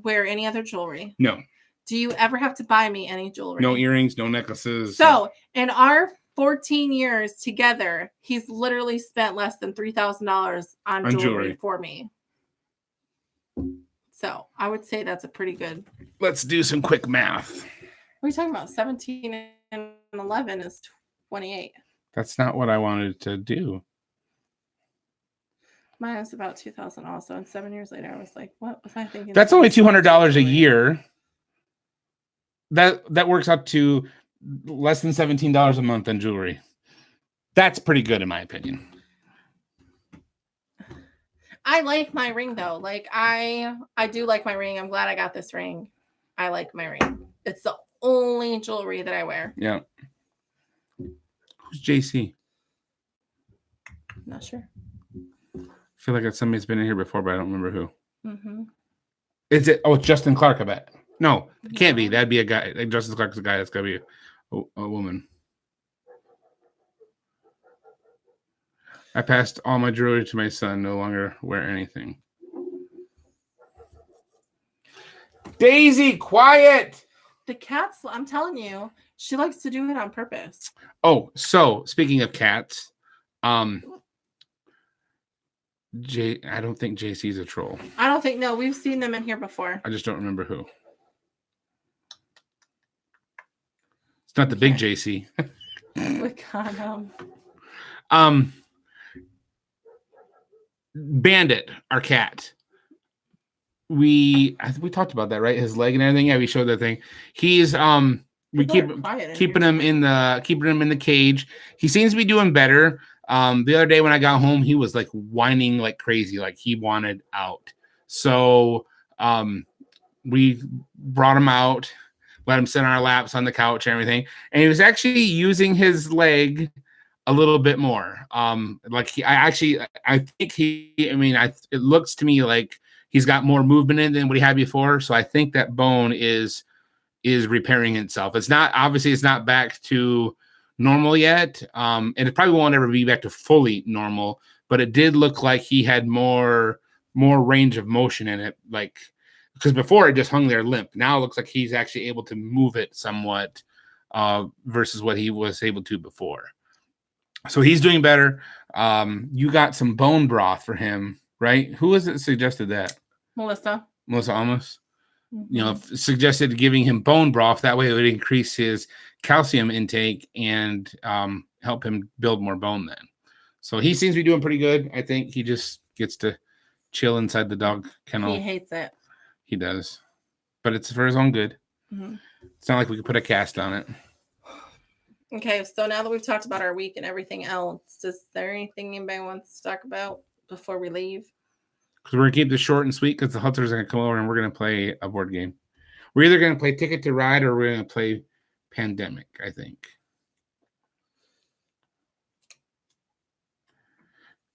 wear any other jewelry?
No.
Do you ever have to buy me any jewelry?
No earrings, no necklaces.
So in our 14 years together, he's literally spent less than $3,000 on jewelry for me. So I would say that's a pretty good.
Let's do some quick math.
What are you talking about? 17 and 11 is 28.
That's not what I wanted to do.
Mine was about 2,000 also. And 7 years later, I was like, what was I thinking?
That's only $200 a year. That works out to less than $17 a month on jewelry. That's pretty good in my opinion.
I like my ring though. Like I do like my ring. I'm glad I got this ring. I like my ring. It's the only jewelry that I wear.
Yeah. Who's JC?
Not sure.
I feel like somebody's been in here before, but I don't remember who.
Mm-hmm.
Is it? Oh, it's Justin Clark, I bet. No, it can't be. That'd be a guy. Like Justin Clark's a guy. That's gotta be a woman. I passed all my jewelry to my son. No longer wear anything. Daisy, quiet.
The cat's, I'm telling you, she likes to do it on purpose.
Oh, so speaking of cats, I don't think JC's a troll.
I don't think, no, we've seen them in here before.
I just don't remember who. It's not the big JC.
We got
Bandit, our cat. We talked about that, right? His leg and everything. Yeah, we showed that thing. He's we keeping him in the cage. He seems to be doing better. The other day when I got home, he was like whining like crazy, like he wanted out. So we brought him out, let him sit on our laps on the couch and everything, and he was actually using his leg a little bit more. It looks to me like he's got more movement in it than what he had before. So I think that bone is repairing itself. It's not back to normal yet. And it probably won't ever be back to fully normal, but it did look like he had more range of motion in it. Like, because before it just hung there limp. Now it looks like he's actually able to move it somewhat, versus what he was able to before. So he's doing better. You got some bone broth for him, right? Who was it suggested that? Melissa Amos. Mm-hmm. Suggested giving him bone broth. That way it would increase his calcium intake and help him build more bone then. So he seems to be doing pretty good. I think he just gets to chill inside the dog kennel.
He hates it.
He does. But it's for his own good. Mm-hmm. It's not like we could put a cast on it.
Okay, so now that we've talked about our week and everything else, is there anything anybody wants to talk about before we leave?
Because we're going to keep this short and sweet because the Hunters are going to come over and we're going to play a board game. We're either going to play Ticket to Ride or we're going to play Pandemic, I think.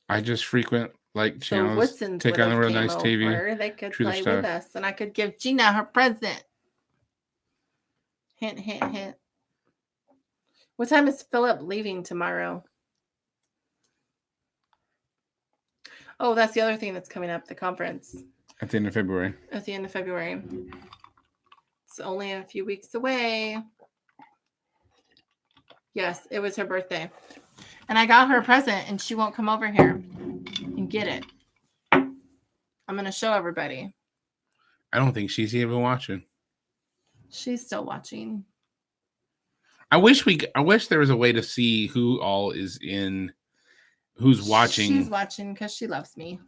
I just frequent channels. Take on a real nice TV.
They could play with us and I could give Gina her present. Hint, hint, hint. What time is Philip leaving tomorrow? Oh, that's the other thing that's coming up, the conference.
At the end of February.
It's only a few weeks away. Yes, it was her birthday. And I got her a present and she won't come over here and get it. I'm going to show everybody.
I don't think she's even watching.
She's still watching.
I wish there was a way to see who all is in, who's watching.
She's watching because she loves me.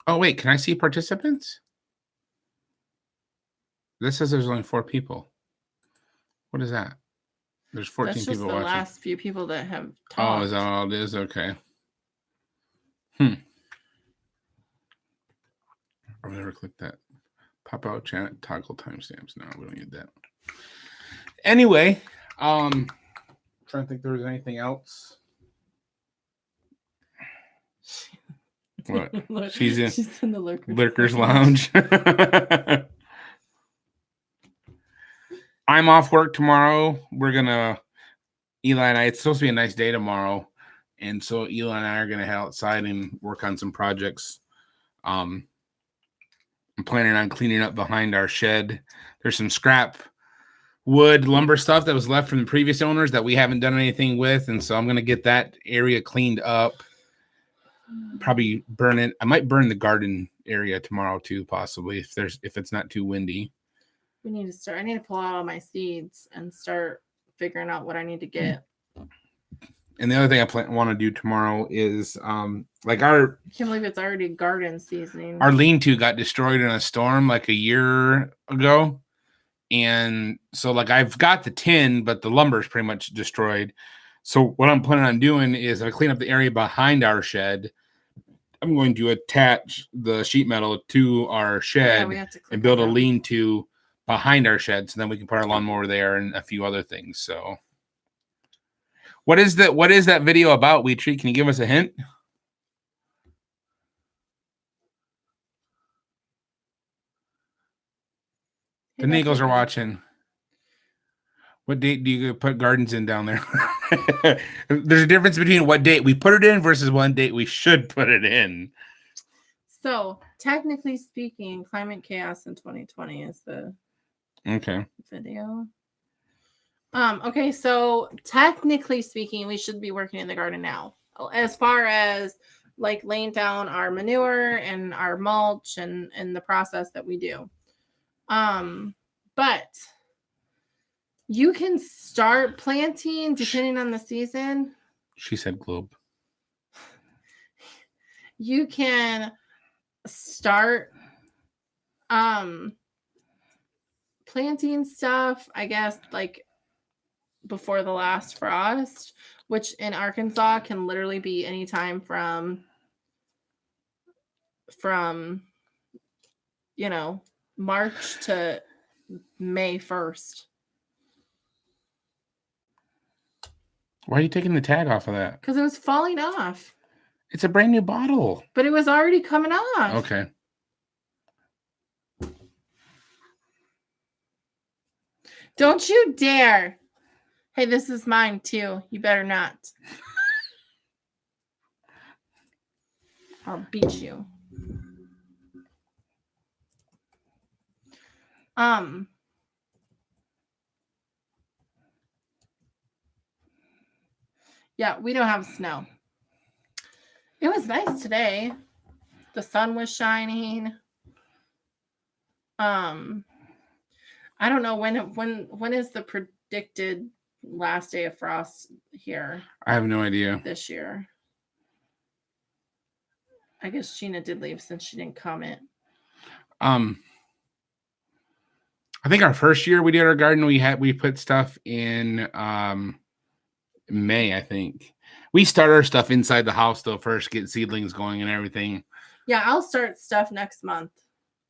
Oh, wait. Can I see participants? This says there's only 4 people. What is that? There's 14 people watching. That's just the
last few people that have talked.
Oh, is that all it is? Okay. I've never clicked that. Pop out chat, toggle timestamps. No, we don't need that. Anyway, trying to think if there was anything else. What? She's in the Lurkers Lounge. I'm off work tomorrow. Eli and I, it's supposed to be a nice day tomorrow. And so Eli and I are going to head outside and work on some projects. I'm planning on cleaning up behind our shed. There's some scrap wood lumber stuff that was left from the previous owners that we haven't done anything with. And so I'm going to get that area cleaned up. Probably burn it. I might burn the garden area tomorrow too, possibly if it's not too windy.
I need to pull out all my seeds and start figuring out what I need to get.
And the other thing I want to do tomorrow is I
can't believe it's already garden seasoning.
Our lean-to got destroyed in a storm like a year ago. And so like I've got the tin, but the lumber is pretty much destroyed. So what I'm planning on doing is I clean up the area behind our shed. I'm going to attach the sheet metal to our shed and build a lean-to behind our shed, so then we can put our lawnmower there and a few other things. So what is that video about, Wheatree? Can you give us a hint? The Nagels are watching. What date do you put gardens in down there? There's a difference between what date we put it in versus one date we should put it in.
So, technically speaking, Climate Chaos in 2020 is the video. Okay, so technically speaking, we should be working in the garden now. As far as like laying down our manure and our mulch and the process that we do. But you can start planting depending on the season.
She said globe.
You can start planting stuff, I guess, like before the last frost, which in Arkansas can literally be anytime from March to May 1st.
Why are you taking the tag off of that?
Because it was falling off.
It's a brand new bottle.
But it was already coming off.
Okay.
Don't you dare. Hey, this is mine too. You better not. I'll beat you. Yeah, we don't have snow. It was nice today. The sun was shining. I don't know when is the predicted last day of frost here?
I have no idea.
This year. I guess Gina did leave since she didn't comment.
I think our first year we did our garden, we put stuff in May, I think. We start our stuff inside the house though first, get seedlings going and everything.
Yeah, I'll start stuff next month.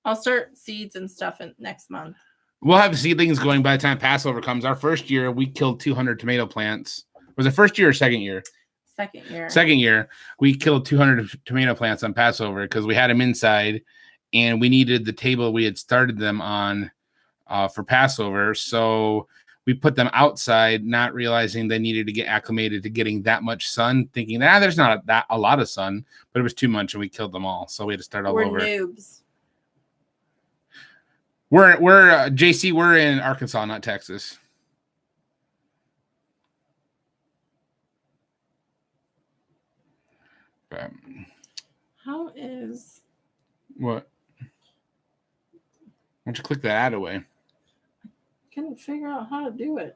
I'll start seeds and stuff next month.
We'll have seedlings going by the time Passover comes. Our first year, we killed 200 tomato plants. Was it first year or second year?
Second year.
Second year, we killed 200 tomato plants on Passover because we had them inside, and we needed the table we had started them on for Passover. So we put them outside, not realizing they needed to get acclimated to getting that much sun, thinking, there's not a lot of sun, but it was too much, and we killed them all. So we had to start all over.
We're noobs.
We're JC, we're in Arkansas, not Texas.
How is
what? Why don't you click that ad away?
I couldn't figure out how to do it.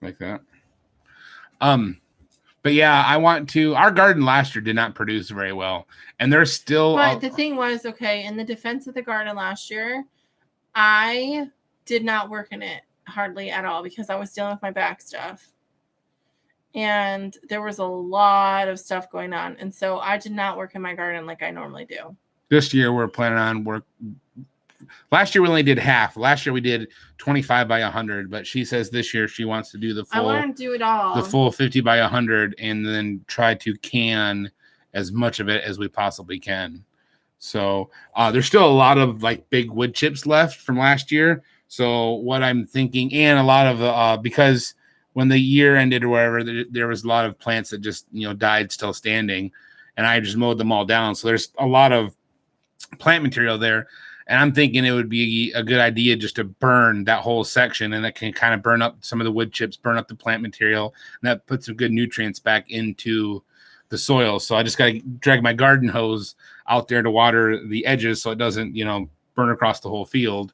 Like that. But yeah, I want to. Our garden last year did not produce very well, and there's still.
But the thing was, okay, in the defense of the garden last year, I did not work in it hardly at all because I was dealing with my back stuff. And there was a lot of stuff going on. And so I did not work in my garden like I normally do.
This year, we're planning on work. Last year, we only did half. Last year, we did 25 by 100. But she says this year she wants to do the full.
I want to do it all.
The full 50 by 100 and then try to can as much of it as we possibly can. So there's still a lot of like big wood chips left from last year. So what I'm thinking, and a lot of because when the year ended or whatever, there was a lot of plants that just died still standing, and I just mowed them all down. So there's a lot of plant material there, and I'm thinking it would be a good idea just to burn that whole section, and that can kind of burn up some of the wood chips, burn up the plant material, and that puts some good nutrients back into the soil. So I just got to drag my garden hose out there to water the edges so it doesn't, burn across the whole field.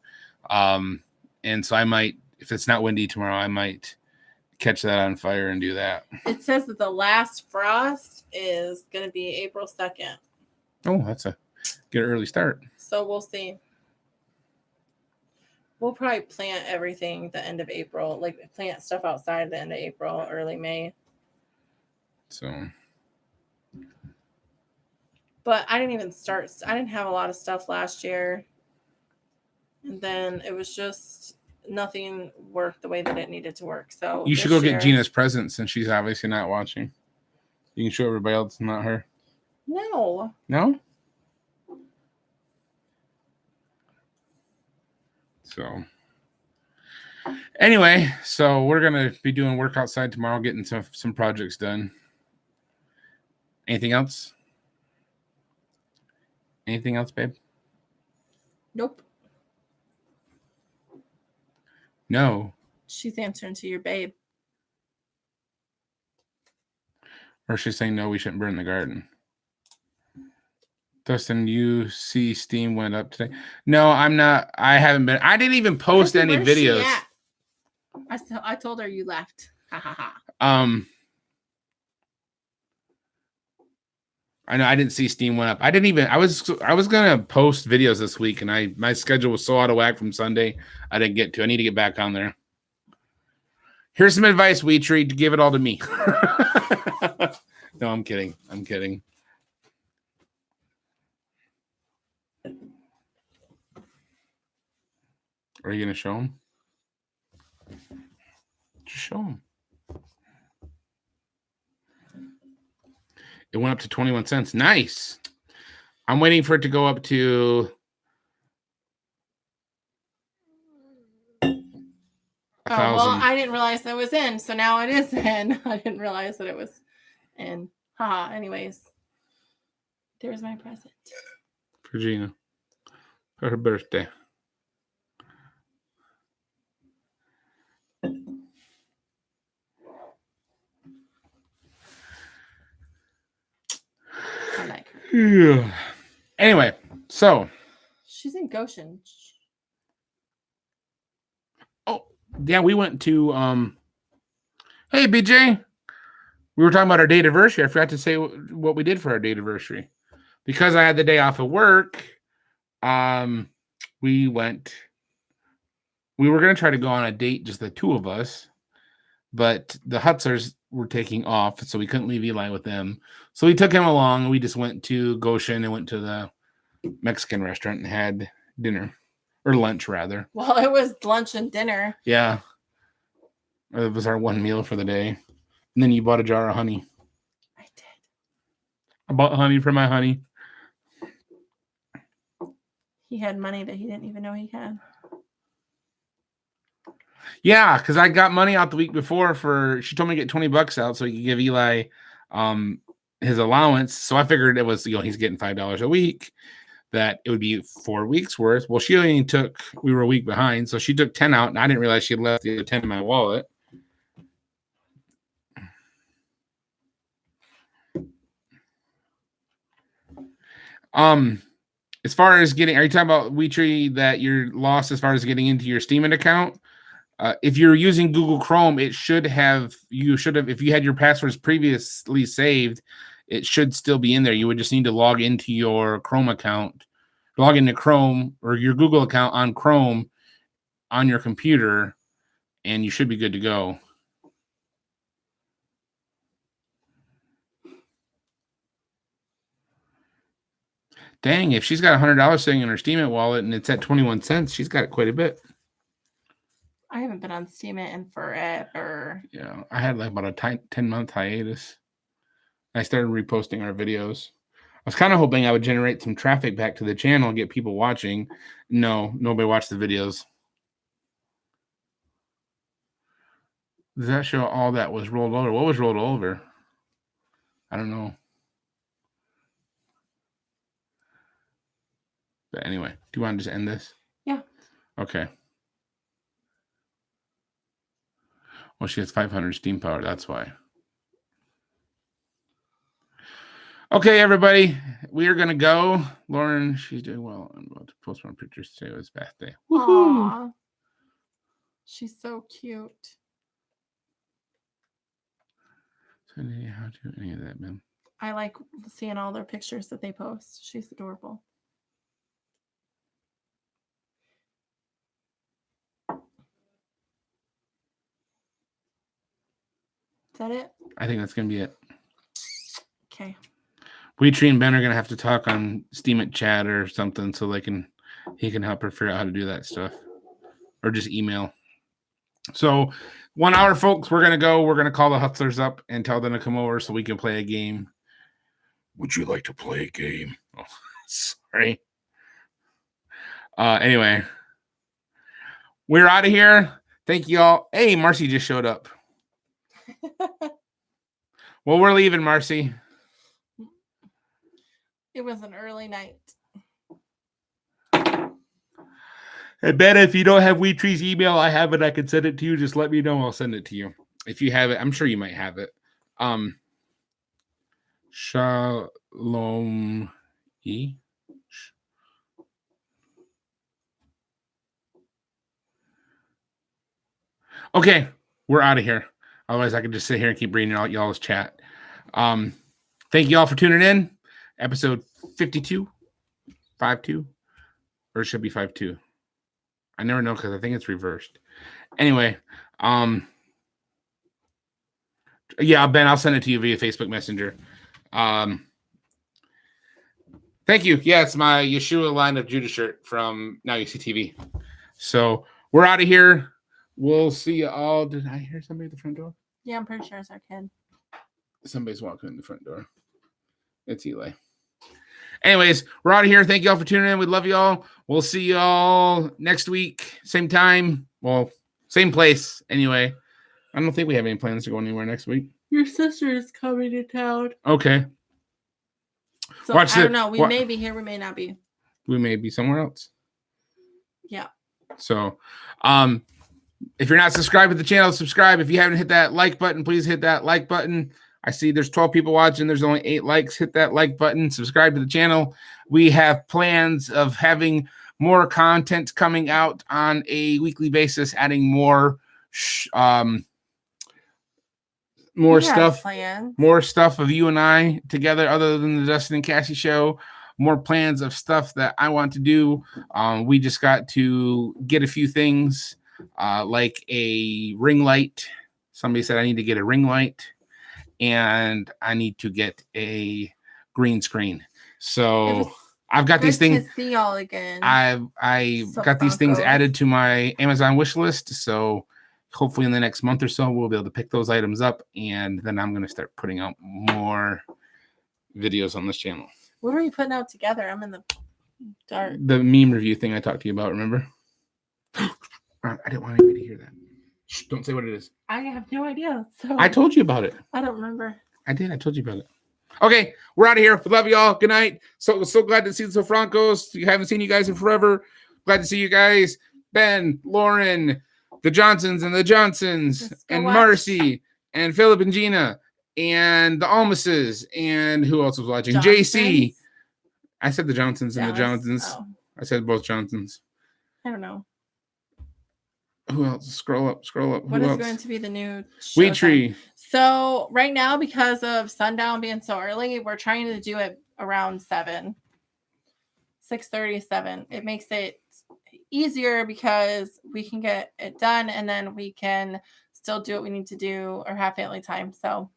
And so I might, if it's not windy tomorrow, I might catch that on fire and do that.
It says that the last frost is going to be April 2nd.
Oh, that's a good early start.
So we'll see. We'll probably plant everything the end of April, like plant stuff outside the end of April, early May.
So.
But I didn't even start. I didn't have a lot of stuff last year. And then it was just nothing worked the way that it needed to work. So
you should go get Gina's present since she's obviously not watching. You can show everybody else, not her.
No.
No? So anyway, so we're gonna be doing work outside tomorrow, getting some projects done. Anything else? Anything else, babe?
Nope.
No.
She's answering to your babe.
Or she's saying no, we shouldn't burn the garden. Dustin, you see steam went up today? No, I'm not. I haven't been. I didn't even post any videos.
I told her you left. Ha ha ha.
I know I didn't see steam went up. I didn't even. I was gonna post videos this week, and my schedule was so out of whack from Sunday. I didn't get to. I need to get back on there. Here's some advice, Weetree, to give it all to me. No, I'm kidding. I'm kidding. Are you gonna show them? Just show them. It went up to 21 cents. Nice. I'm waiting for it to go up to
Oh, well, I didn't realize that was in, so now it is in. I didn't realize that it was in. Haha. Anyways, there's my present.
For Gina. For her birthday.
I like her.
Yeah. Anyway, so.
She's in Goshen.
Oh, yeah, we went to, hey, BJ. We were talking about our date anniversary. I forgot to say what we did for our date anniversary. Because I had the day off of work, we were going to try to go on a date, just the two of us, but the Hutzers were taking off, so we couldn't leave Eli with them. So we took him along, and we just went to Goshen and went to the Mexican restaurant and had dinner, or lunch, rather.
Well, it was lunch and dinner.
Yeah. It was our one meal for the day. And then you bought a jar of honey.
I did.
I bought honey for my honey.
He had money that he didn't even know he had.
Yeah, because I got money out the week before she told me to get $20 out so he could give Eli his allowance. So I figured it was, he's getting $5 a week, that it would be 4 weeks worth. Well, she only we were a week behind, so she took 10 out, and I didn't realize she had left the other 10 in my wallet. As far as are you talking about Weetree that you're lost as far as getting into your Steemit account? If you're using Google Chrome, if you had your passwords previously saved, it should still be in there. You would just need to log into your Chrome account, log into Chrome or your Google account on Chrome on your computer, and you should be good to go. Dang, if she's got $100 sitting in her Steemit wallet and it's at 21 cents, she's got quite a bit.
I haven't been on Steemit in forever.
Yeah, I had like about a 10-month hiatus. I started reposting our videos. I was kind of hoping I would generate some traffic back to the channel and get people watching. No, nobody watched the videos. Does that show all that was rolled over? What was rolled over? I don't know. But anyway, do you want to just end this?
Yeah.
Okay. Well, she has 500 steam power. That's why. Okay, everybody. We are going to go. Lauren, she's doing well. I'm about to post more pictures today. It was birthday.
Aww. She's so cute.
So, how to do any of that, man?
I like seeing all their pictures that they post. She's adorable. that it?
I think that's going to be it.
Okay.
Weetree and Ben are going to have to talk on Steam at chat or something so he can help her figure out how to do that stuff. Or just email. So 1 hour, folks, we're going to go. We're going to call the hustlers up and tell them to come over so we can play a game. Would you like to play a game? Oh, sorry. Anyway, we're out of here. Thank you all. Hey, Marcy just showed up. Well, we're leaving, Marcy.
It was an early night.
I bet if you don't have Weetree's email, I have it. I can send it to you. Just let me know. I'll send it to you. If you have it, I'm sure you might have it. Shalom E. Okay, we're out of here. Otherwise, I could just sit here and keep reading out y'all's chat. Thank you all for tuning in. Episode 52, 52, or it should be 52. I never know because I think it's reversed. Anyway, yeah, Ben, I'll send it to you via Facebook Messenger. Thank you. Yeah, it's my Yeshua line of Judah shirt from Now You See TV. So we're out of here. We'll see you all. Did I hear somebody at the front door?
Yeah, I'm pretty sure it's our kid.
Somebody's walking in the front door. It's Eli. Anyways, we're out of here. Thank you all for tuning in. We love you all. We'll see you all next week. Same time. Well, same place. Anyway, I don't think we have any plans to go anywhere next week.
Your sister is coming to town.
Okay.
So I don't know. We may be here. We may not be.
We may be somewhere else.
Yeah.
So, if you're not subscribed to the channel, subscribe. If you haven't hit that like button, please hit that like button. I see there's 12 people watching. There's only 8 likes. Hit that like button. Subscribe to the channel. We have plans of having more content coming out on a weekly basis, adding more stuff of you and I together other than the Dustin and Cassie show. More plans of stuff that I want to do. We just got to get a few things like a ring light. Somebody said I need to get a ring light. And I need to get a green screen. So I've got these things.
To see y'all again.
I've got these things added to my Amazon wish list. So hopefully in the next month or so, we'll be able to pick those items up. And then I'm going to start putting out more videos on this channel.
What are you putting out together? I'm in the dark.
The meme review thing I talked to you about, remember? I didn't want anybody to hear that. Shh, don't say what it is.
I have no idea. So
I told you about it.
I don't remember.
I did. I told you about it. Okay, we're out of here. We love you all. Good night. So glad to see the Sofrancos. You haven't seen you guys in forever. Glad to see you guys. Ben, Lauren, the Johnsons and the Johnsons, and Marcy, and Philip and Gina, and the Almases, and who else was watching?
Johnsons?
JC. I said the Johnsons and the Johnsons.
Oh.
I said both Johnsons.
I don't know.
Who else? Scroll up.
What is going to be the new show
Weetree.
time? So right now, because of sundown being so early, we're trying to do it around 7. 6:30, 7. It makes it easier because we can get it done and then we can still do what we need to do or have family time. So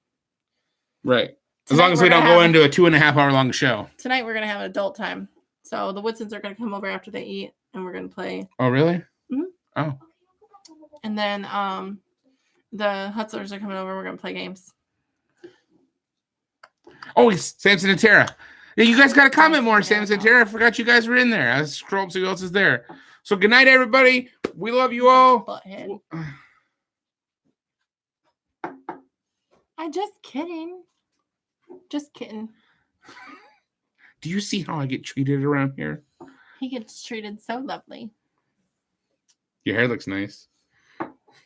right. As long as we don't go into a 2.5 hour long show.
Tonight we're going to have an adult time. So the Woodsons are going to come over after they eat and we're going to play.
Oh, really?
Mm-hmm.
Oh.
And then the Hustlers are coming over. We're going to play games.
Oh, it's Samson and Tara. Yeah, you guys got to comment more, Samson and Tara. I forgot you guys were in there. I scroll up see who else is there. So good night, everybody. We love you all.
I'm just kidding. Just kidding.
Do you see how I get treated around here?
He gets treated so lovely.
Your hair looks nice.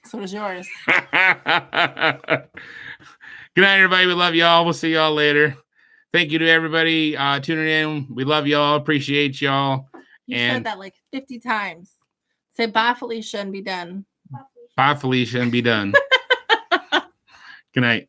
So does yours.
Good night, everybody. We love y'all. We'll see y'all later. Thank you to everybody tuning in. We love y'all. Appreciate y'all.
You said that like 50 times. Say bye, Felicia, and be done.
Bye, Felicia, and be done. Good night.